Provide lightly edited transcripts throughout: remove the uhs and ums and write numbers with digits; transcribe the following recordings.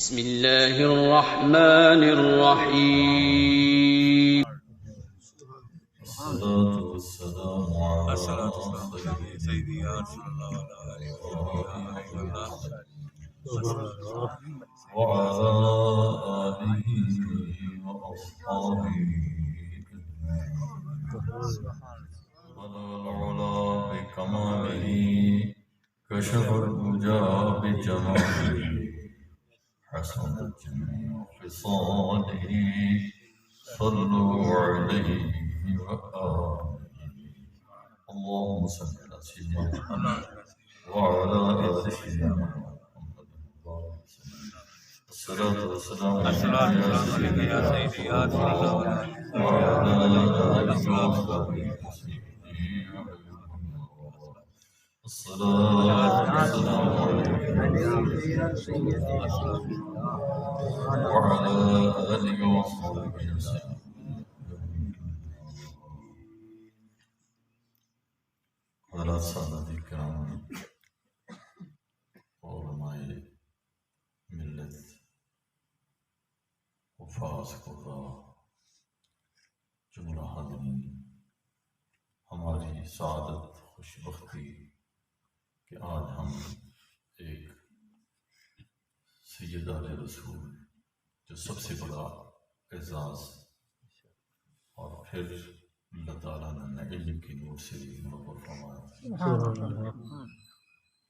بسم الله الرحمن الرحيم. الصلاة والسلام على سيدنا وعلى آله وأصحابه العلا بكماله كشف الدجى بجماله حسنت جميع خصاله صلوا عليه وآله اللهم صل على سيدنا محمد وعلى آل سيدنا محمد الصلاة والسلام على سيدنا وعلى آله وصحبه الصلاة والسلام وعلى آله وصحبه حضرات سادات کرام علماء ملت حفاظ قراء جملہ حاضرین، ہماری سعادت خوش بختی کہ آج ہم ایک سیدہ رسول جو سب سے بڑا اعزاز اور پھر اللہ تعالیٰ نے علم کی نور سے منور فرمایا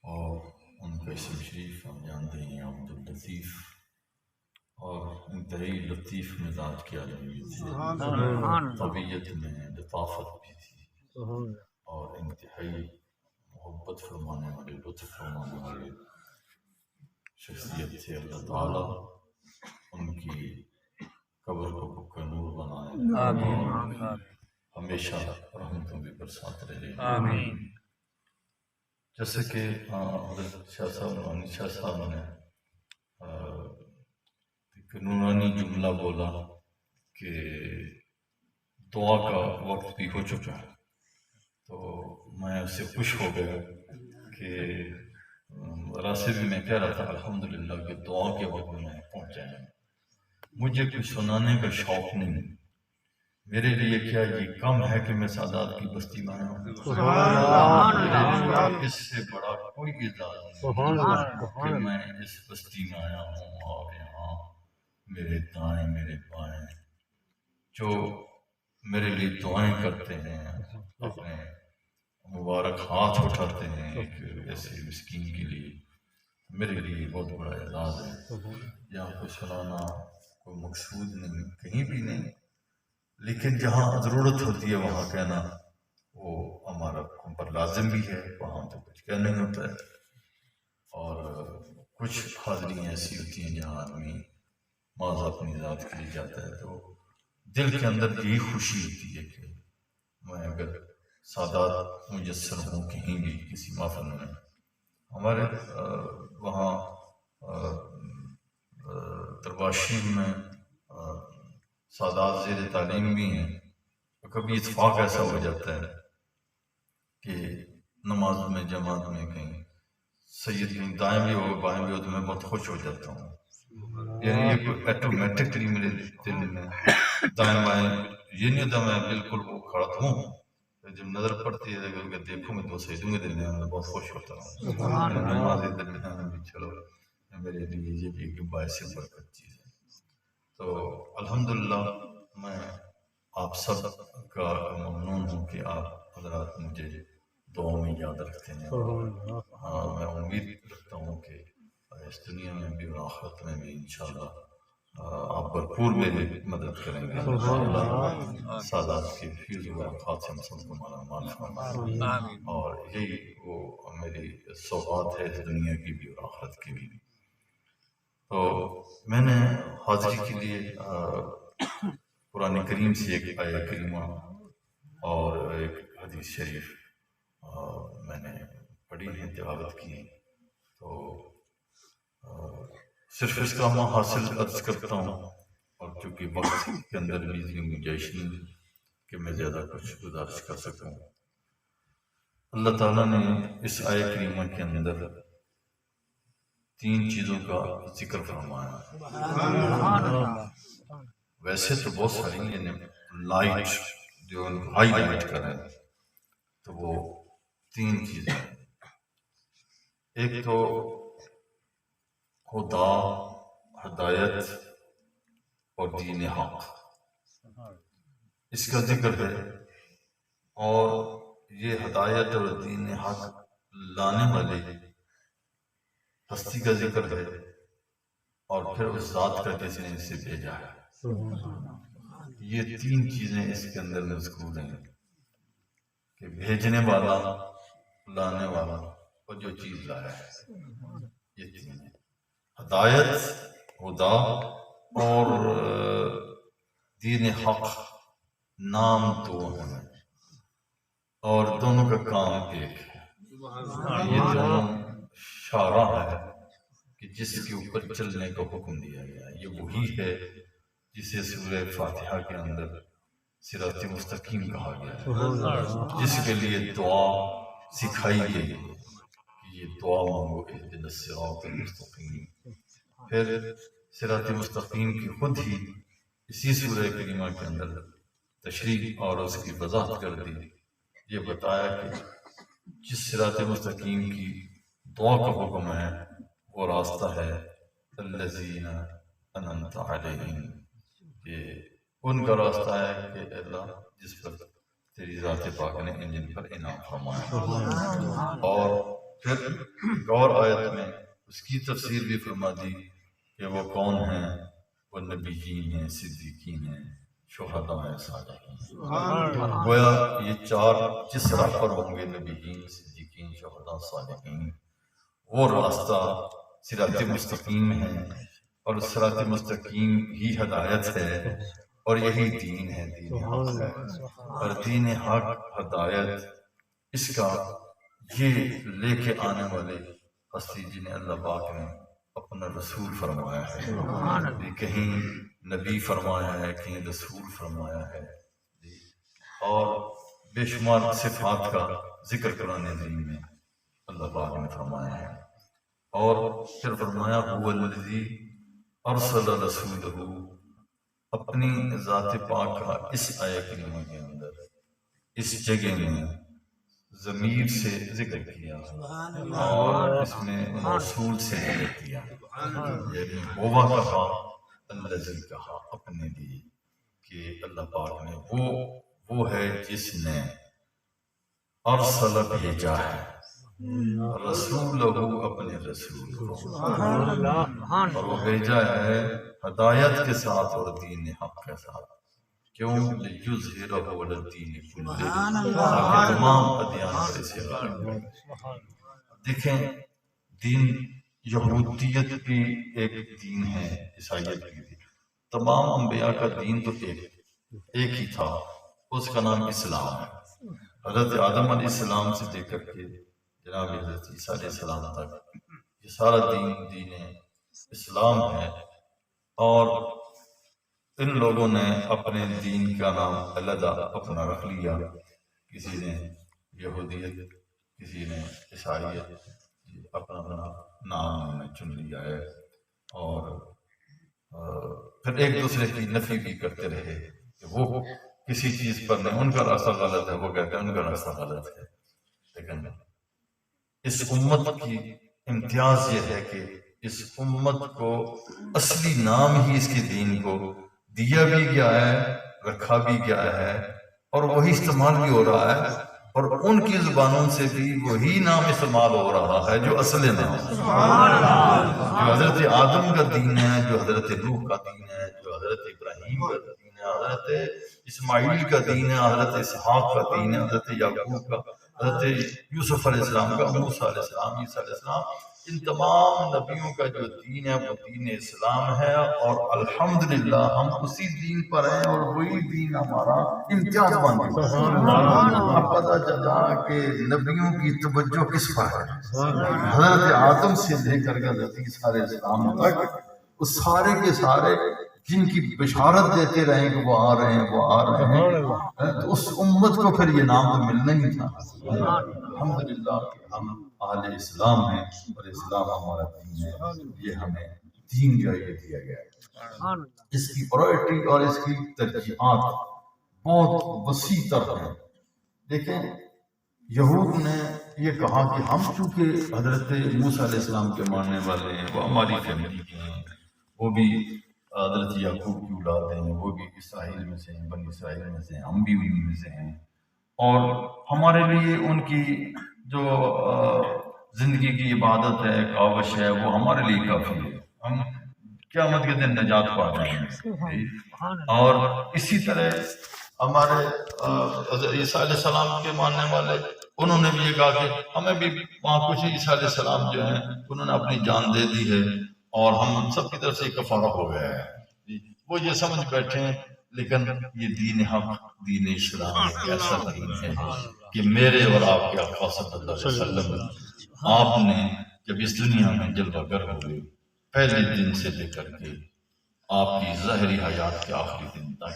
اور ان کا اسم شریف ہم جانتے ہیں عبداللطیف، اور انتہائی لطیف مزاج کے آدمی تھے، طبیعت میں لطافت بھی تھی اور انتہائی محبت فرمانے والے، لطف فرمانے والے شخصیت تھے۔ اللہ تعالیٰ ان کی قبر کو پکا نور بنائے اور ہمیشہ رحمتوں بھی برسات رہے۔ جیسے کہ حضرت شاہ صاحب نورانی شاہ صاحب نے ایک نورانی جملہ بولا کہ دعا کا وقت بھی ہو چکا ہے، تو میں اس سے خوش ہو گیا کہ راستے میں میں کہہ رہا تھا الحمدللہ کہ دعا کے وقت میں پہنچ جائیں۔ مجھے کچھ سنانے کا شوق نہیں، میرے لیے کیا یہ کم ہے کہ میں سادات کی بستی میں آیا ہوں، اس سے بڑا کوئی اعزاز نہیں کہ میں اس بستی میں آیا ہوں اور یہاں میرے دائیں میرے بائیں جو میرے لیے دعائیں کرتے ہیں، اپنے مبارک ہاتھ اٹھاتے ہیں ایک ایسے مسکین کے لیے، میرے لیے بہت بڑا اعزاز ہے۔ یہاں کوئی سنانا کوئی مقصود نہیں، کہیں بھی نہیں، لیکن جہاں ضرورت ہوتی ہے وہاں کہنا وہ ہمارا ہم پر لازم بھی ہے، وہاں تو کچھ کہنا نہیں ہوتا ہے۔ اور کچھ حاضریاں ایسی ہوتی ہیں جہاں آدمی معاذ اپنی ذات کے لیے جاتا ہے تو دل کے اندر یہی خوشی ہوتی ہے کہ میں اگر سادات میسر ہوں کہیں بھی کسی محفل میں۔ ہمارے وہاں درباشی میں سادات زیر تعلیم بھی ہیں، تو کبھی اتفاق ایسا ہو جاتا ہے کہ نماز میں جماعت میں کہیں سید کہیں دائیں بھی ہو بائیں بھی ہو تو میں بہت خوش ہو جاتا ہوں، یعنی یہ کوئی ایٹومیٹکلی میرے دل میں دائیں بائیں یہ نہیں ہوتا میں بالکل وہ کھڑا ہوں، جب نظر پڑتی ہے کہ دیکھو میں دو سیدوں کے دل میں بہت خوش ہوتا ہوں، نماز درمیان بھی چلو میرے لیے یہ بھی ایک باعث برکت چیز ہے۔ تو الحمدللہ میں آپ سب کا ممنون ہوں کہ آپ حضرات مجھے دعاؤں میں یاد رکھتے ہیں۔ ہاں میں امید رکھتا ہوں کہ اس دنیا میں بھی اور آخرت میں بھی انشاءاللہ آپ بھرپور میری مدد کریں گے۔ اللہ سادات کی فیض و برکات سے ہم سب کو مالا مال فرمائے، اور یہی وہ میری سوغات ہے اس دنیا کی بھی اور آخرت کی بھی۔ تو میں نے حاضری کے لیے قرآن کریم سے ایک آیہ کریمہ اور ایک حدیث شریف میں نے پڑھی ہیں، تلاوت کی ہیں، تو صرف اس کا میں حاصل عرض کرتا ہوں، اور چونکہ وقت کے اندر بھی گنجائش نہیں کہ میں زیادہ کچھ گزارش کر سکوں۔ اللہ تعالیٰ نے اس آیہ کریمہ کے اندر 3 چیزوں کا ذکر فرمایا. ویسے تو بہت ساری یعنی لائٹ جو ہائی لائٹ کریں تو وہ 3 چیزیں. ایک تو خدا، ہدایت اور دین حق، اس کا ذکر ہے. اور یہ ہدایت اور دین حق لانے والے ہستی کا ذکر ہے، اور پھر اس ذات کا جس نے اسے بھیجا ہے. یہ 3 چیزیں اس کے اندر مذکور ہیں کہ بھیجنے والا، لانے والا اور جو چیز لایا ہے. یہ 3 ہیں: ہدایت، خدا اور دین حق. نام 2 ہیں اور دونوں کا کام ایک ہے. یہ دونوں شارع ہے کہ جس کے اوپر چلنے کا حکم دیا گیا. یہ وہی ہے جسے سورہ فاتحہ کے اندر صراط مستقیم کہا گیا ہے، جس کے لیے دعا سکھائی گئی ہے کہ یہ دعا مانگو اہدنا الصراط المستقیم. پھر صراط مستقیم کی خود ہی اسی سورہ کریمہ کے اندر تشریح اور اس کی وضاحت کر دی. یہ بتایا کہ جس صراط مستقیم کی دعا کا حکم ہے وہ راستہ ہے الذین انعمت علیہم. یہ ان کا راستہ ہے کہ اللہ جس پر تیری ذات پاک نے جن پر انعام فرمایا. اور پھر ایک اور آیت میں اس کی تفسیر بھی فرما دی کہ وہ کون ہیں. وہ نبیین ہیں، صدیقین ہیں، شہداء ہیں، صالحین. گویا یہ 4 جس راہ پر ہوں گے، نبیین، صدیقین، شہداء، صالحین، وہ راستہ صراط مستقیم ہے. اور صراط مستقیم ہی ہدایت ہے اور یہی دین ہے، دین حق ہے. اور دین حق، ہدایت، اس کا یہ لے کے آنے والے ہستی جنہیں اللہ پاک نے اپنا رسول فرمایا ہے. کہیں نبی فرمایا ہے، کہیں رسول فرمایا ہے. اور بے شمار صفات کا ذکر قرآن عظیم میں اللہ پاک نے فرمایا ہے. اور پھر فرمایا هو الذی ارسل رسولہ. اپنی ذات پاک کا اس آیہ کریمہ کے اندر اس جگہ میں ضمیر سے ذکر کیا اور اس میں موصول سے ذکر کیا. یعنی ہوا کہا، الذی کہا اپنے لیے کہ اللہ پاک نے وہ ہے جس نے ارسل بھیجا ہے رسولہ اپنے رسول کو، اور وہ بھیجا ہے ہدایت کے ساتھ اور دین حق کے ساتھ. کیوں؟ لیظہرہ علی الدین کلہ، تاکہ تمام ادیان پر اسے غالب ہو. دیکھیں، دین یہودیت بھی ایک دین ہے، عیسائیت بھی. تمام انبیاء کا دین تو ایک ہی تھا، اس کا نام اسلام ہے. حضرت آدم علیہ السلام سے لے کر کے جناب حضرت عیسیٰ علیہ السلام تک یہ سارا دین اسلام ہے. اور ان لوگوں نے اپنے دین کا نام علیحدہ اپنا رکھ لیا. کسی نے یہودیت، کسی نے عیسائیت، اپنا نام انہوں نے چن لیا ہے. اور پھر ایک دوسرے کی نفی بھی کرتے رہے کہ وہ کسی چیز پر نہیں، ان کا راستہ غلط ہے، وہ کہتے ہیں ان کا راستہ غلط ہے. لیکن اس امت کی امتیاز یہ ہے کہ اس امت کو اصلی نام ہی اس کے دین کو دیا بھی گیا ہے، رکھا بھی گیا ہے، اور وہی استعمال بھی ہو رہا ہے. اور ان کی زبانوں سے بھی وہی نام استعمال ہو رہا ہے جو اصل نام، جو حضرت آدم کا دین ہے، جو حضرت نوح کا دین ہے، جو حضرت ابراہیم کا دین ہے، حضرت اسماعیل کا دین ہے، حضرت اسحاق کا دین ہے، حضرت یعقوب کا، حضرت یوسف علیہ السلام کا، موسیٰ علیہ السلام، عیسیٰ علیہ السلام. ان تمام نبیوں کا جو دین ہے وہ دین اسلام ہے. اور الحمدللہ ہم اسی دین پر ہیں اور وہی دین ہمارا امتیاز بن گیا. اب پتہ چلا کہ نبیوں کی توجہ کس پر ہے. حضرت آدم سے لے کر کے حضرت عیسیٰ علیہ السلام تک وہ سارے کے سارے جن کی بشارت دیتے رہیں کہ وہ آ رہے ہیں وہ آ رہے ہیں، تو اس امت کو پھر یہ نام تو ملنا ہی تھا۔ الحمدللہ کہ ہم اہل اسلام ہیں اور اسلام ہمارا دین ہے، یہ ہمیں دین جو یہ دیا گیا ہے۔ اس کی پرائرٹی اور اس کی ترجیحات بہت وسیع تر ہیں۔ دیکھیں یہود نے یہ کہا کہ ہم چونکہ حضرت موسیٰ علیہ السلام کے ماننے والے ہیں، وہ ہماری فیملی کے ہیں، وہ بھی حضرت یعقوب کی اولاد ہیں، وہ بھی اسرائیل میں سے ہیں، بنی اسرائیل میں سے ہیں، ہم بھی انہی میں سے ہیں، اور ہمارے لیے ان کی جو زندگی کی عبادت ہے، کاوش ہے، وہ ہمارے لیے کافی ہے، ہم قیامت کے دن نجات پا جائیں گے۔ اور اسی طرح ہمارے حضرت عیسیٰ علیہ السلام کے ماننے والے، انہوں نے بھی یہ کہا کہ ہمیں بھی وہاں کچھ عیسیٰ علیہ السلام جو ہیں انہوں نے اپنی جان دے دی ہے اور ہم سب کی طرف سے کفارہ ہو گیا ہے۔ وہ یہ سمجھ بیٹھے ہیں، لیکن یہ دین حق، دین اسلام ایک ایسا دین ہے کہ میرے اور آپ کے آقا صلی اللہ علیہ وسلم آپ نے جب اس دنیا میں جلوہ گر ہوئے، پہلے دن سے لے کر کے آپ کی ظاہری حیات کے آخری دن تک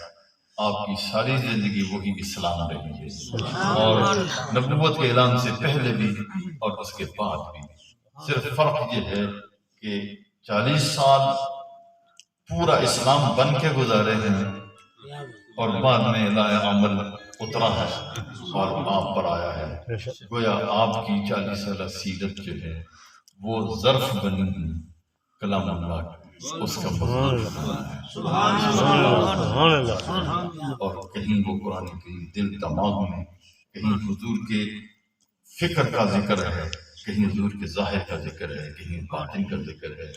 آپ کی ساری زندگی وہی اسلام رہی ہے، اور نبوت کے اعلان سے پہلے بھی اور اس کے بعد بھی۔ صرف فرق یہ ہے کہ 40 سال پورا اسلام بن کے گزارے ہیں اور بعد میں الہ عمل اترا ہے اور آپ پر آیا ہے۔ گویا آپ کی 40 سالہ سیرت جو ہے وہ ظرف بنی ہوئی کلام اللہ اس کا مضمون ہے، اور کہیں وہ قرآن کریم دل دماغ میں، کہیں حضور کے فکر کا ذکر ہے، کہیں حضور کے ظاہر کا ذکر ہے، کہیں باطن کا ذکر ہے،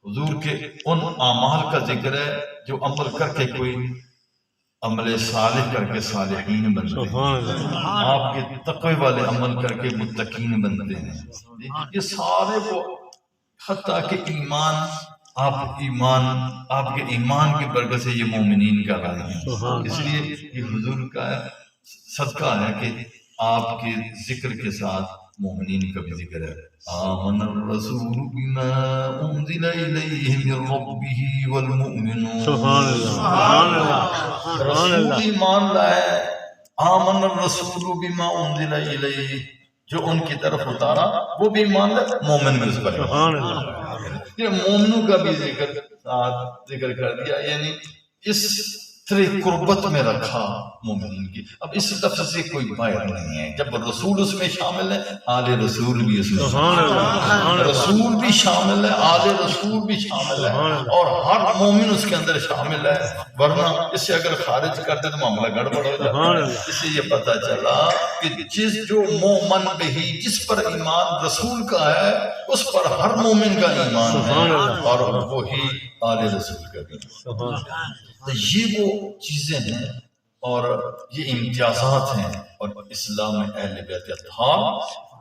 حضور کے ان اعمال کا ذکر ہے جو عمل کر کے کوئی عمل صالح کر کے صالحین بنتے ہیں، آپ کے تقوی والے عمل کر کے متقین بنتے ہیں۔ یہ سارے وہ، حتیٰ کہ ایمان، آپ کے ایمان کی برکت سے یہ مومنین کا رائے ہیں۔ اس لیے یہ حضور کا صدقہ ہے کہ آپ کے ذکر کے ساتھ مومنین کا بھی ذکر ہے۔ آمن الرسول بما انزل الیہ من ربہ والمؤمنون، سبحان اللہ، رسول ایمان لائے، آمن الرسول بما انزل الیہ، جو ان کی طرف اتارا وہ بھی ایمان لائے، مومن بھی اس پر ایمان۔ یہ مومنوں کا بھی ذکر کر دیا، یعنی اس طرح قربت میں رکھا مومنین کی۔ اب اس لفظ سے کوئی باہر نہیں ہے، جب رسول اس میں شامل ہے، آل رسول بھی اس میں شامل ہے، رسول بھی شامل ہے، آل رسول بھی شامل ہے، اور ہر مومن اس کے اندر شامل ہے، ورنہ اس سے اگر خارج کرتے تو معاملہ گڑبڑ ہو جاتا ہے۔ اس سے یہ پتہ چلا کہ جو مومن بہی، جس پر ایمان رسول کا ہے اس پر ہر مومن کا ایمان ہے، اور وہی آل رسول کا بھی۔ تو یہ وہ چیزیں ہیں اور یہ امتیازات ہیں، اور اسلام میں اہل بیت اطہار،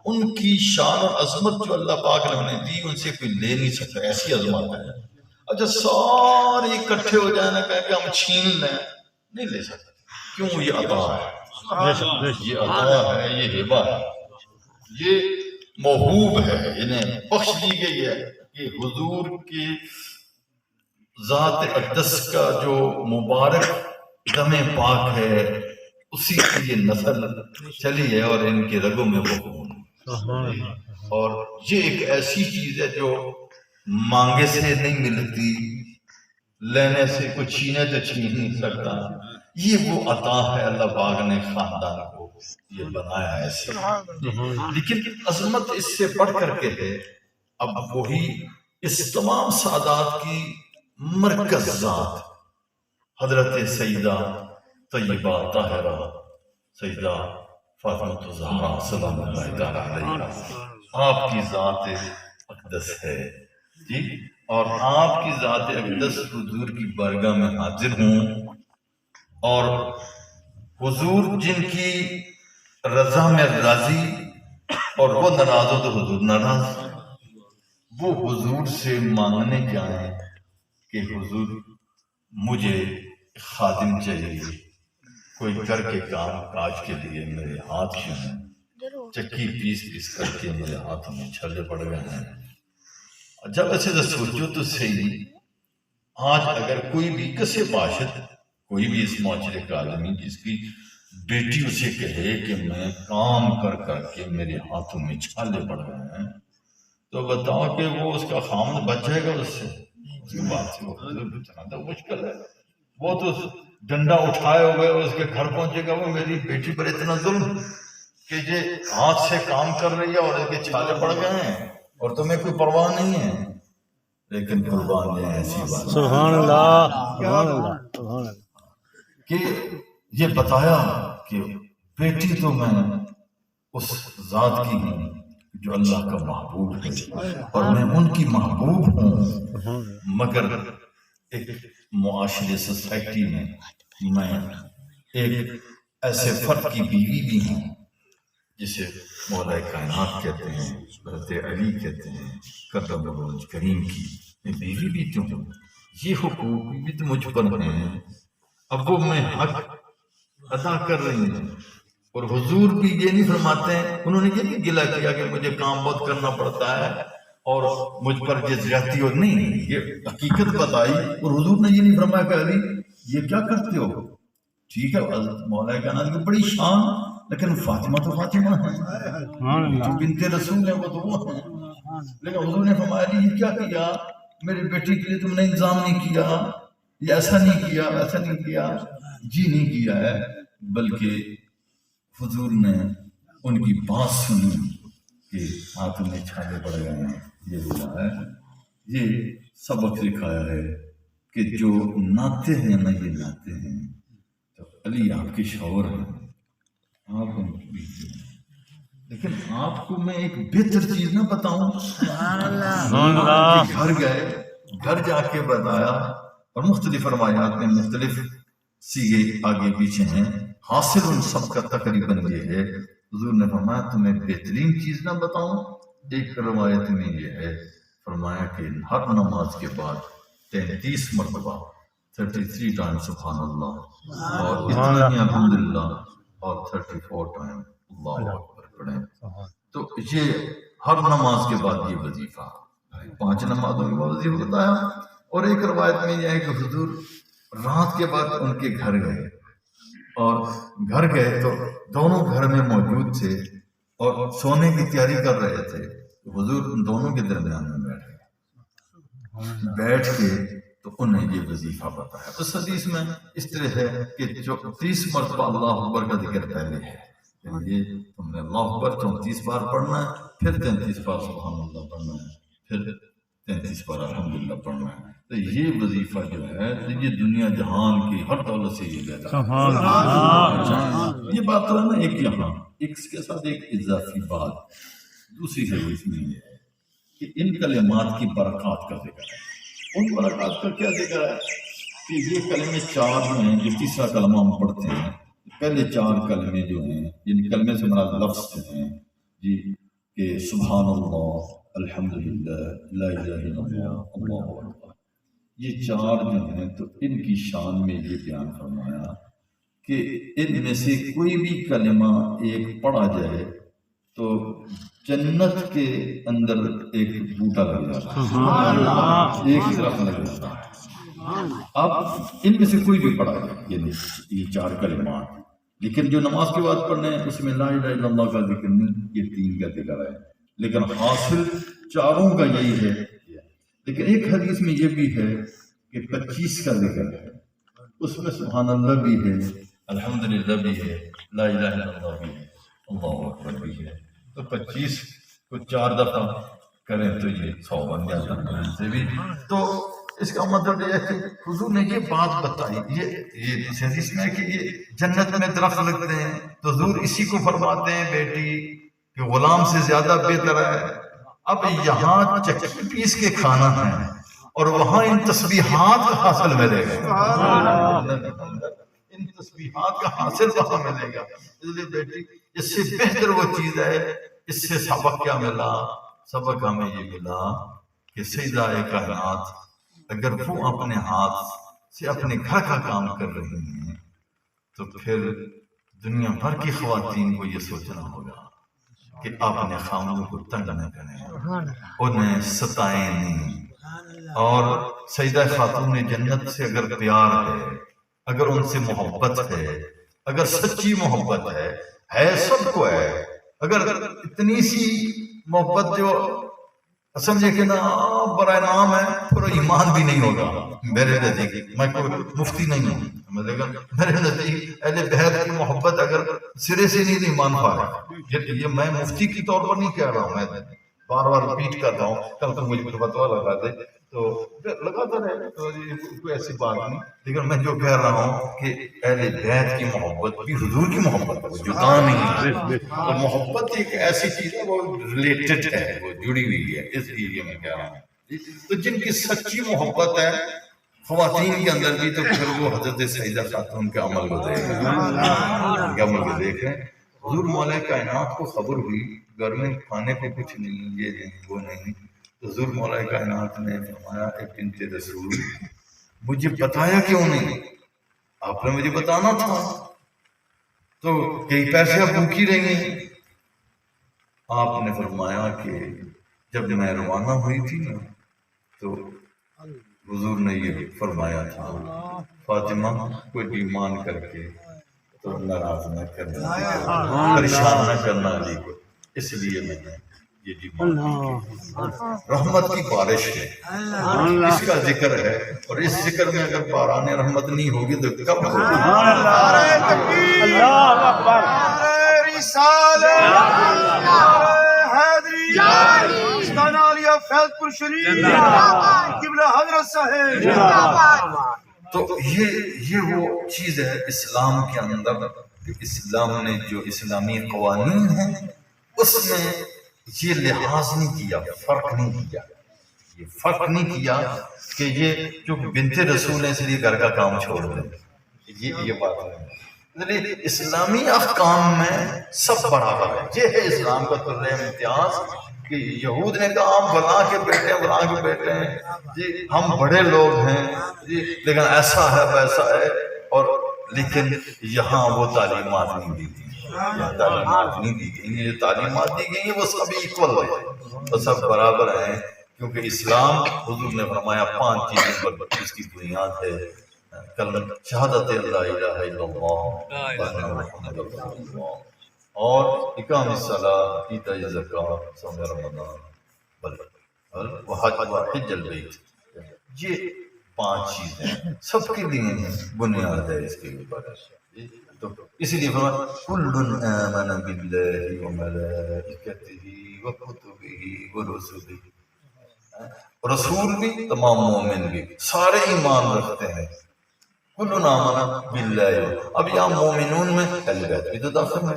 ان کی شان اور عظمت جو اللہ پاک نے انہیں دی، ان سے کوئی لے نہیں سکتا، ایسی عظمت ہے۔ اچھا سارے اکٹھے ہو جائیں نا کہ ہم چھین لیں، نہیں لے سکتے، کیوں؟ یہ عطا ہے، یہ عطا ہے، یہ ہبہ ہے، یہ موہوب ہے، انہیں بخش دی گئی ہے کہ حضور کی ذات اقدس کا جو مبارک دم پاک ہے، اسی کی یہ نسل چلی ہے اور ان کے رگوں میں وہ خون ہے۔ اور یہ ایک ایسی چیز ہے جو مانگے سے نہیں ملتی، لینے سے کوئی چھینے تو چھین نہیں سکتا، یہ وہ عطا ہے، اللہ پاک نے خاندان کو یہ بنایا ہے ایسے۔ لیکن عظمت اس سے بڑھ کر کے ہے، اب وہی اس تمام سعادات کی مرکز ذات حضرت سیدہ طیبہ طاہرہ سیدہ فاطمہ الزہرا سلام اللہ تعالیٰ علیہا، آپ کی ذات اقدس ہے جی، اور آپ کی ذات اقدس حضور کی بارگاہ میں حاضر ہوں، اور حضور جن کی رضا میں راضی اور وہ ناراض ہو تو حضور ناراض، وہ حضور سے مانگنے جائیں کہ حضور مجھے خادم چاہیے، کوئی کر کے کام کاج کے لیے میرے ہاتھ میں چکی پیس پیس کر کے میرے ہاتھ میں چھلے پڑ گئے ہیں۔ جب ایسے تو سوچو تو صحیح، آج اگر کوئی بھی کسے باشد، کوئی بھی اس معاشرے کا آدمی جس کی بیٹی اسے کہے کہ میں کام کر کر کے میرے ہاتھوں میں چھالے پڑ گئے ہیں، تو بتاؤ کہ وہ اس کا خامد بچ جائے گا اس سے؟ اس کی بات سے وہ تو مشکل ہے. وہ تو ڈنڈا اٹھائے ہوئے اس کے گھر پہنچے گا، وہ میری بیٹی پر اتنا ظلم کہ یہ ہاتھ سے کام کر رہی ہے اور اس کے چھالے پڑ گئے ہیں اور تمہیں کوئی پرواہ نہیں ہے. لیکن قربان ہے ایسی بات سبحان اللہ، سبحان اللہ، سبحان اللہ. کہ یہ بتایا کہ بیٹی تو میں اس ذات کی ہوں جو اللہ کا محبوب ہے اور میں ان کی محبوب ہوں، مگر ایک معاشرے سوسائٹی میں میں ایک ایسے فرد کی بیوی بھی ہوں جسے مولا کائنات کہتے ہیں، حضرت علی کہتے ہیں کرم الوجہ کریم کی میں بیوی بھی تو ہوں. یہ حقوق بھی تو مجھ پر ہیں، اب وہ میں حق ادا کر رہی ہوں. اور حضور بھی یہ نہیں فرماتے ہیں، انہوں نے یہ نہیں گلہ کیا کہ مجھے کام بہت کرنا پڑتا ہے اور مجھ پر یہ زیادتی اور نہیں، یہ حقیقت بتائی. اور حضور نے یہ نہیں فرمایا کہ علی یہ کیا کرتے ہو. ٹھیک ہے حضرت مولا کائنات کی بڑی شان، لیکن فاطمہ تو فاطمہ ہے، جو بنت رسول ہے وہ تو وہ ہے. لیکن حضور نے فرمایا علی یہ کیا کیا، میری بیٹی کے لیے تم نے انتظام نہیں کیا، یہ ایسا نہیں کیا ایسا نہیں کیا. جی نہیں کیا ہے، بلکہ حضور نے ان کی بات سنی کہ ہاتھ میں چھالے پڑ گئے ہیں. یہ ہوا ہے، یہ سبق سکھایا ہے کہ جو ناتے ہیں نہ یہ ناتے ہیں. تو علی آپ کے شوہر ہیں، آپ ان کی بیوی ہیں، لیکن آپ کو میں ایک بہتر چیز نہ بتاؤں. گھر گئے، گھر جا کے بتایا اور مختلف روایات میں مختلف سیگے آگے پیچھے ہیں، حاصل ان سب کا تقریباً یہ ہے. حضور نے فرمایا تمہیں بہترین چیز نہ بتاؤں. ایک روایت میں یہ ہے، فرمایا کہ ہر نماز کے بعد 33 مرتبہ 33 ٹائم سبحان اللہ اور اتنا ہی الحمدللہ اور 34 ٹائم اللہ اکبر پڑھیں. تو یہ ہر نماز کے بعد یہ وظیفہ، 5 نمازوں کے بعد وظیفہ بتایا. اور ایک روایت میں یہ ہے کہ حضور رات کے بعد ان کے گھر گئے، اور گھر گئے تو دونوں گھر میں موجود تھے اور سونے کی تیاری کر رہے تھے. حضور ان دونوں کے درمیان میں بیٹھ کے تو انہیں یہ وظیفہ بتایا. اس حدیث میں اس طرح ہے کہ جو 30 مرتبہ اللہ اکبر کا ذکر پہلے ہے، یعنی یہ تم نے اللہ اکبر 34 بار پڑھنا ہے، پھر 33 بار سبحان اللہ پڑھنا ہے، پھر 33 بار الحمدللہ پڑھنا ہے. تو یہ وظیفہ جو ہے یہ دنیا جہان کی ہر دولت سے یہ لیتا ہے. یہ بات تو ہے نا. ایک یہاں ایک اس کے ساتھ ایک اضافی بات دوسری حدیث میں یہ ہے کہ ان کلمات کی برکات کا ذکر ہے. ان برکات کا کیا ذکر ہے کہ یہ کلمے 4 جو ہیں، جو تیسرا کلمہ ہم پڑھتے ہیں، پہلے 4 کلمے جو ہیں، یعنی کلمے سے مراد لفظ جو ہیں جی، کہ سبحان اللہ، الحمدللہ، لا الہ الا اللہ، اللہ اکبر، یہ 4 جو ہیں تو ان کی شان میں یہ بیان فرمایا کہ ان میں سے کوئی بھی کلمہ ایک پڑھا جائے تو جنت کے اندر ایک بوٹا لگ جاتا ہے، ایک درخت لگ جاتا ہے. اب ان میں سے کوئی بھی پڑھا جائے، یعنی یہ 4 کلمات، لیکن جو نماز کے بعد پڑھنے ہیں اس میں لا الہ الا اللہ کا ذکر نہیں، یہ 3 کا ذکر ہے، لیکن حاصل 4 کا یہی ہے. لیکن ایک حدیث میں یہ بھی ہے کہ 25 کا ذکر ہے، اس میں سبحان اللہ بھی ہے، الحمدللہ بھی ہے، لا الہ الا اللہ بھی ہے، اللہ اکبر بھی ہے. تو 25 کو 4 دفعہ کریں تو یہ 100 بن جاتا ہے سے بھی. تو اس کا مطلب یہ ہے کہ حضور نے یہ بات بتائی، یہ اس حدیث میں کہ یہ جنت میں درخت لگتے ہیں، تو حضور اسی کو فرماتے ہیں بیٹی کہ غلام سے زیادہ بہتر ہے. اب یہاں چکی پیس کے کھانا ہے اور وہاں ان تسبیحات کا حاصل ملے گا، ان تسبیحات کا حاصل وہاں ملے گا. اس لیے بیٹی اس سے بہتر وہ چیز ہے. اس سے سبق کیا ملا؟ سبق ہمیں یہ ملا کہ سیدہ کائنات اگر وہ اپنے ہاتھ سے اپنے گھر کا کام کر رہی ہیں تو پھر دنیا بھر کی خواتین کو یہ سوچنا ہوگا کہ اپنے خاندانوں کو تنگ نہ کریں، انہیں ستائیں نہیں، اور سیدہ خاتون جنت سے اگر پیار ہے، اگر ان سے محبت ہے، اگر سچی محبت ہے سب کو ہے، اگر اتنی سی محبت جو سمجھے کہ نا برائے نام ہے، پھر ایمان بھی نہیں ہوگا میرے نزدیک۔ میں کوئی مفتی نہیں ہوں، میرے نزدیک اہل بیت کی محبت اگر سرے سے نہیں تو ایمان فارغ۔ یہ میں مفتی کی طور پر نہیں کہہ رہا ہوں، میں بار بار ریپیٹ کر رہا ہوں، کل تو مجھے فتویٰ لگا دے تو لگاتا رہے، تو کوئی ایسی بات نہیں، لیکن میں جو کہہ رہا ہوں کہ اہل بیت کی محبت بھی حضور کی محبت ہے، وہ جدا نہیں ہے۔ اور محبت ایک ایسی چیز ہے، وہ ریلیٹڈ ہے، وہ جڑی ہوئی ہے، اس لیے میں کہہ رہا ہوں۔ تو جن کی سچی محبت ہے خواتین کے اندر بھی، تو پھر وہ حضرت سیدہ خاتون کے عمل کو دیکھ رہے ہیں، ان کے عمل کو دیکھ رہے ہیں۔ حضور مولا کائنات کو خبر ہوئی گھر میں کھانے کو کچھ نہیں، یہ نہیں وہ نہیں، حضور مولا کائنات نے فرمایا اے بنت رسول مجھے بتایا کیوں نہیں؟ آپ نے مجھے بتانا تھا، تو کئی پیسے اب بھوکی رہی ہیں۔ آپ نے فرمایا کہ جب میں روانہ ہوئی تھی نا تو حضور نے یہ فرمایا تھا فاطمہ کوئی ڈیمانڈ کر کے تو ناراض نہ کرنا، پریشان نہ کرنا علی کو، اس لیے میں نے یہ ڈیمانڈ کی۔ رحمت کی بارش ہے، اس کا ذکر ہے، اور اس ذکر میں اگر باران رحمت نہیں ہوگی تو کب ہوگی؟ اللہ اکبر، تو یہ وہ چیز ہے اسلام کے اندر، اسلام نے جو اسلامی قوانین ہیں اس میں یہ لحاظ نہیں کیا، فرق نہیں کیا، یہ فرق نہیں کیا کہ یہ جو بنت رسول ہے اس لیے گھر کا کام چھوڑ دیں، یہ بات نہیں۔ اسلامی احکام میں سب برابر ہے، یہ ہے اسلام کا طرز امتیاز کہ یہود نے کہا ہم فلاں کے بیٹے ہیں جی، ہم بڑے لوگ ہیں جی، لیکن ایسا ہے ویسا ہے، اور لیکن یہاں وہ تعلیمات نہیں دی گئی، یہاں تعلیمات نہیں دی گئی، یہ تعلیمات دی گئی وہ سب ایکول ہے، وہ سب برابر ہیں، کیونکہ اسلام حضور نے فرمایا 5 چیزوں پر اس کی بنیاد ہے، کلمہ شہادت لا الہ الا اللہ وحدہ محمد رسول اللہ، اور اقام الصلاۃ، ایتاء الزکوٰۃ، صوم رمضان، وحج البیت، یہ 5 چیزیں سب کے لیے بنیاد ہے اس کے اوپر۔ تو اسی لیے فرمایا کل آمن باللہ وملائکتہ وکتبہ ورسلہ، رسول بھی تمام مومن بھی سارے ایمان رکھتے ہیں، کل آمن باللہ، اب یہاں مومنون میں اہل بیت بھی تو داخل ہے،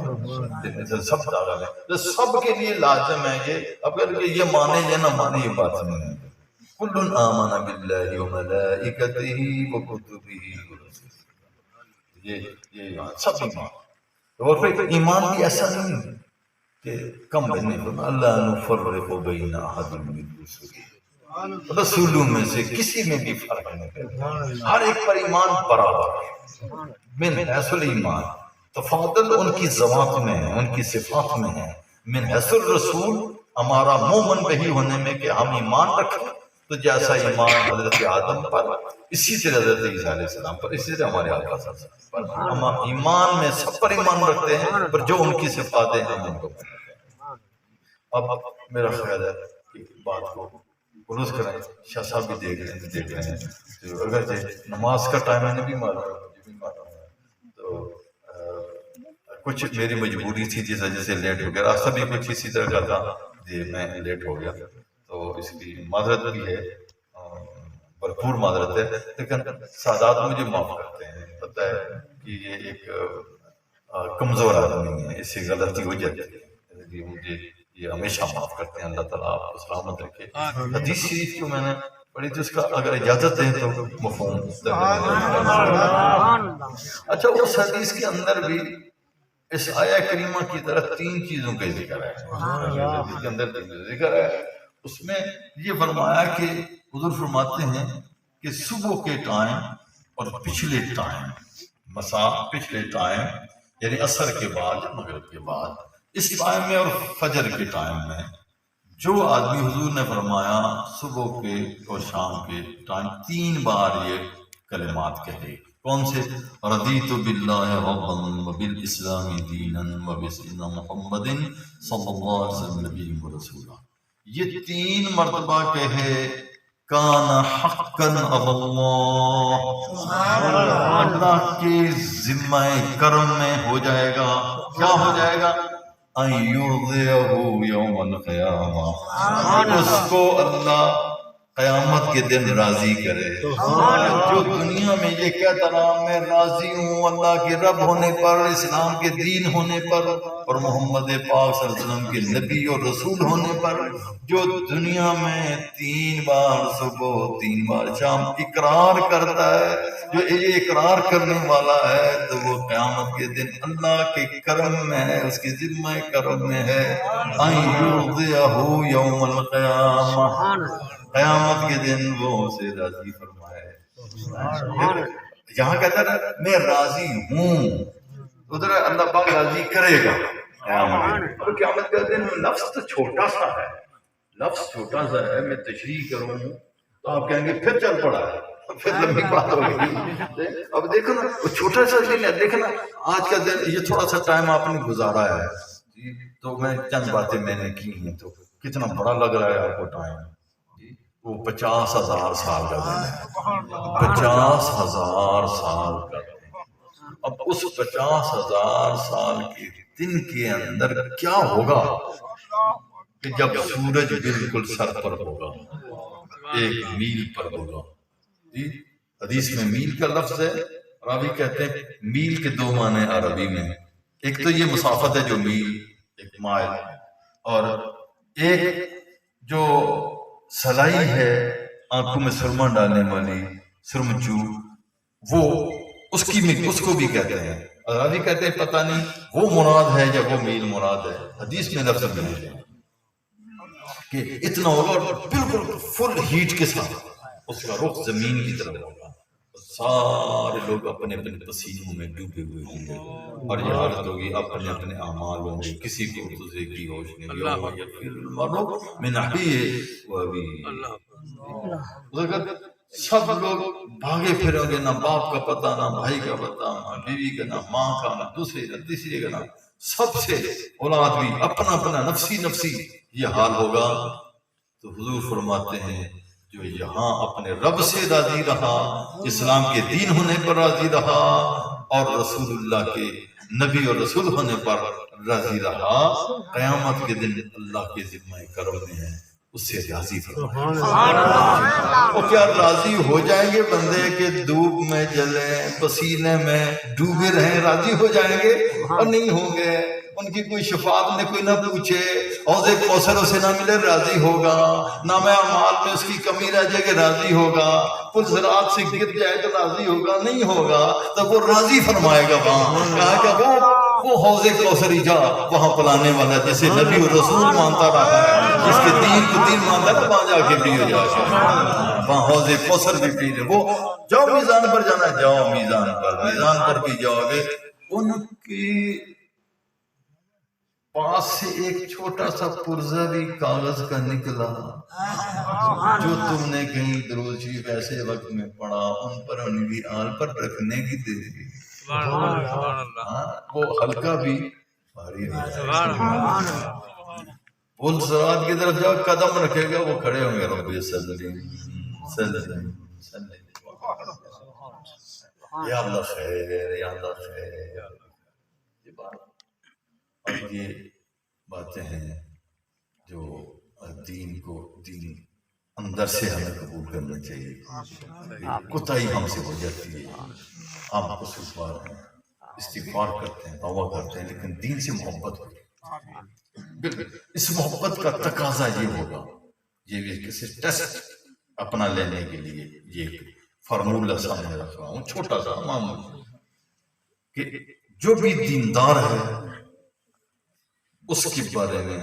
سب داخل ہے، تو سب کے لیے لازم ہے یہ، اگر یہ مانے یا نہ مانے یہ بات نہیں ہے، کل آمن باللہ وملائکتہ وکتبہ ورسلہ، یہ سب ایمان، اور پھر ایمان بھی ایسا نہیں کہ کم بننے کو، اللہ نفرق بین احد من رسلہ، رسولوں میں سے کسی میں بھی فرق نہیں کرتا، ہر ایک پر ایمان برابر ہے، من حیث الایمان، تفاضل ان کی ذوات میں ہے، ان کی صفات میں ہے، من حیث الرسول ہمارا مومن بہی ہونے میں کہ ہم ایمان رکھیں، تو جیسا ایمان حضرت آدم پر اسی طرح حضرت عیسیٰ علیہ السلام پر، اسی طرح ہمارے آقا صلی اللہ علیہ وسلم پر، ہم ایمان میں سب پر ایمان رکھتے ہیں، پر جو ان کی صفات ہیں ہم ان کو مانتے ہیں۔ اب میرا خیال ہے کہ بات کو کلوز کریں، شاہ صاحب بھی دیکھ رہے ہیں، تو اگر نماز کا ٹائم ہے بھی معلوم ہے، مجھے بھی معلوم ہے، تو کچھ میری مجبوری تھی جس وجہ سے لیٹ ہو گیا، راستہ بھی کچھ اسی طرح کا تھا جی، میں لیٹ ہو گیا، تو اس کی معذرت بھی ہے، بھرپور معذرت ہے، لیکن سادات مجھے معاف کرتے ہیں، پتہ ہے کہ یہ ایک کمزور آدمی ہے، اس سے غلطی ہو جاتی ہے، مجھے یہ ہمیشہ معاف کرتے ہیں، اللہ تعالیٰ آپ کو سلامت رکھے۔ حدیث شریف کو میں نے پڑھی تو اس کا اگر اجازت دیں تو مفہوم، اچھا اس حدیث کے اندر بھی اس آیہ کریمہ کی طرح 3 چیزوں کا ذکر ہے، حدیث کے اندر 3 چیزوں کا ذکر ہے، اس میں یہ فرمایا کہ حضور فرماتے ہیں کہ صبح کے ٹائم اور پچھلے ٹائم، مساء پچھلے ٹائم یعنی عصر کے بعد، مغرب کے بعد، اس ٹائم میں اور فجر کے ٹائم میں جو آدمی حضور نے فرمایا صبح کے اور شام کے ٹائم 3 بار یہ کلمات کہے، کون سے؟ رضیت باللہ ربا وبالاسلام دینا وبسیدنا محمد صلی اللہ علیہ وسلم نبی و رسولا. یہ 3 مرتبہ کہے کان حقا علی اللہ، اللہ کے ذمہ کرم میں ہو جائے گا. کیا ہو جائے گا؟ ان یرضیہ یوم القیامہ، اس کو اللہ قیامت کے دن راضی کرے. جو دنیا میں یہ کہتا رہا میں راضی ہوں اللہ کے رب ہونے پر، اسلام کے دین ہونے پر اور محمد پاک صلی اللہ علیہ وسلم کے نبی اور رسول ہونے پر، جو دنیا میں 3 بار صبح 3 بار شام اقرار کرتا ہے، جو یہ اقرار کرنے والا ہے، تو وہ قیامت کے دن اللہ کے کرم میں ہے، اس کے ذمہ کرم میں ہے. ان یرضیہ یوم القیامہ، قیامت کے دن وہ اسے راضی فرمائے. یہاں کہتا ہے میں راضی ہوں، ادھر اللہ پاک راضی کرے گا قیامت. اور قیامت کے دن لفظ تو چھوٹا سا ہے، لفظ چھوٹا سا ہے. میں تشریح کروں تو آپ کہیں گے پھر چل پڑا ہے، پھر لمبی بات ہو گئی. اب دیکھو نا وہ چھوٹا سا دن ہے. دیکھو نا آج کا دن، یہ تھوڑا سا ٹائم آپ نے گزارا ہے تو میں چند باتیں میں نے کی ہیں، تو کتنا بڑا لگ رہا ہے آپ کو ٹائم. وہ 50,000 سال کا دن ہے، 50,000 سال کا دن. اب اس 50,000 سال کے دن کے اندر کیا ہوگا کہ جب سورج بالکل سر پر ہوگا، 1 میل پر ہوگا. حدیث میں میل کا لفظ ہے، راوی کہتے ہیں میل کے 2 معنی عربی میں. ایک تو یہ مسافت ہے جو میل، 1 مائل، اور ایک جو سلائی ہے آنکھوں میں سرما ڈالنے والی سرمچو، وہ اس کو بھی کہتے ہیں. راوی کہتے ہیں پتہ نہیں وہ مراد ہے یا وہ میل مراد ہے. حدیث میں لفظ میل ہے کہ اتنا ہوگا اور بالکل فل ہیٹ کے ساتھ اس کا رخ زمین کی طرف ہوگا. سارے لوگ اپنے اپنے پسینوں میں ڈوبے ہوئے ہوں گے اور یہ حالت ہوگی، اپنے اپنے اعمال ہوں گے، کسی کو دوسرے کی ہوش نہیں. یوم یفر المرء من اخیہ وابیہ، سب لوگ بھاگے پھریں گے، نہ باپ کا پتہ، نہ بھائی کا پتہ، نہ بیوی کا، نہ ماں کا، نہ دوسرے نہ تیسرے کا، نہ سب سے اولاد بھی اپنا اپنا نفسی نفسی یہ حال ہوگا. تو حضور فرماتے ہیں جو یہاں اپنے رب سے راضی رہا، اسلام کے دین ہونے پر راضی رہا اور رسول اللہ کے نبی اور رسول ہونے پر راضی رہا، قیامت کے دن اللہ کے ذمہ کرم میں ہے، اس سے راضی فرمائے. وہ کیا راضی ہو جائیں گے بندے کے دھوپ میں جلیں، پسینے میں ڈوبے رہیں، راضی ہو جائیں گے؟ اور نہیں ہوں گے. ان کی کوئی شفاعت میں کوئی نہ پوچھے، حوض کوثر اسے نہ ملے، راضی ہوگا. نام اعمال میں اس کی کمی رہ جائے کہ راضی ہوگا. پل صراط سے گر جائے تو راضی ہوگا؟ نہیں ہوگا. تو وہ راضی فرمائے گا وہاں، کہا کہ وہ حوض کوثر جا، وہاں پلانے والا جسے نبی اور رسول مانتا رہا ہے، جس کے دین کو دین مانتا ہے، وہاں جا کے پیو جا کے وہاں حوض کوثر بھی پی لے. وہ جاؤ میزان پر جانا ہے، جاؤ میزان پر بھی جاؤ گے. ان کی پاس سے ایک چھوٹا سا پرزہ بھی کاغذ کا نکلا جو تم نے کہیں درود شریف ایسے وقت میں پڑھا، ان پر ان کی آل پر رکھنے کی دے دی. وہ ہلکا بھی بھاری نہیں. پل صراط کی طرف جب قدم رکھے گا وہ کھڑے ہوں گے، رب سلم سلم سلم، یا اللہ خیر، یا اللہ خیر. اور یہ باتیں ہیں جو دین کو دین اندر سے ہمیں قبول کرنا چاہیے. کوتاہی ہم سے ہو جاتی ہے، ہم قصوروار ہیں، استغفار کرتے ہیں، توبہ کرتے ہیں، لیکن دین سے محبت ہوگی. اس محبت کا تقاضا یہ ہوگا، یہ بھی کسی ٹیسٹ اپنا لینے کے لیے یہ فارمولہ سامنے رکھ رہا ہوں، چھوٹا سا معمول، کہ جو بھی دیندار ہے اس کے بارے میں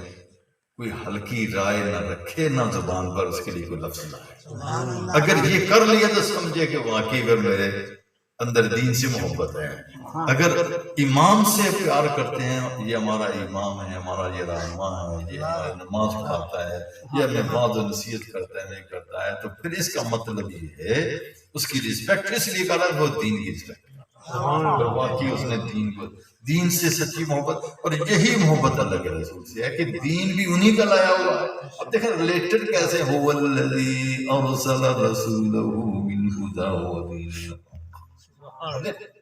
کوئی ہلکی رائے نہ رکھے، نہ زبان پر اس کے لیے کوئی لفظ نہ ہے. اگر یہ کر لیا تو سمجھے کہ واقعی اگر میرے اندر دین سے محبت ہے. اگر امام سے پیار کرتے ہیں، یہ ہمارا امام ہے، ہمارا یہ رہنما ہے، یہ ہماری نماز پڑھاتا ہے، یہ ہمیں وعظ و نصیحت کرتا ہے، نہیں کرتا ہے، تو پھر اس کا مطلب یہ ہے اس کی رسپیکٹ اس لیے کرا ہے وہ دین کی رسپیکٹ، اور واقعی اس نے دین سے سچی محبت. اور یہی محبت اللہ کے رسول سے ہے کہ دین بھی انہی کا لایا ہوا ہے. اب دیکھیں ریلیٹڈ کیسے، هو الذی ارسل رسولہ بالہدی ودین الحق.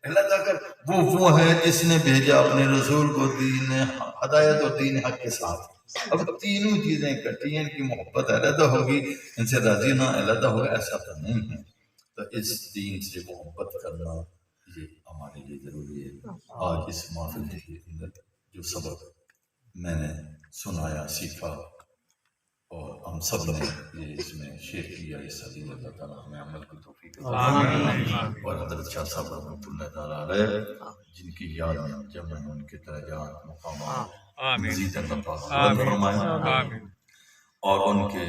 اللہ تعالیٰ وہ ہے جس نے بھیجا اپنے رسول کو دین ہدایت اور دین حق کے ساتھ. اب تینوں چیزیں اکٹھی ہیں، ان کی محبت علیحدہ ہوگی، ان سے راضی نہ علیحدہ ہوگا، ایسا تو نہیں ہے. تو اس دین سے محبت کرنا یہ ہمارے لیے ضروری ہے. آج اس محفل کے اندر جو سبق میں نے سنایا، سیکھا، اور ہم سب نے یہ اس میں شیئر کیا، اس حدیث اللہ تعالیٰ ہمیں عمل کی توفیق عطا فرمائے. اور حضرت شاہ صاحب رحمۃ اللہ تعالیٰ علیہ جن کی یاد میں جمع ان کے درجات مقامات مزید اللہ پاک بلند فرمائے، اور ان کے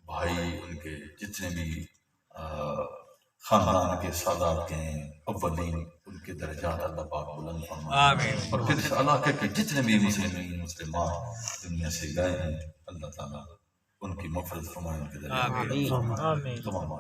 بھائی، ان کے جتنے بھی خاندان کے سادات کے ہیں اولین، ان کے درجات اللہ پاک بلند فرمائے. اور پھر اس علاقے کے جتنے بھی مسلمین مسلمان دنیا سے گئے ہیں، اللہ تعالیٰ ان کی مغفرت فرمائے، ان کے درجات بلند فرمائے. تمام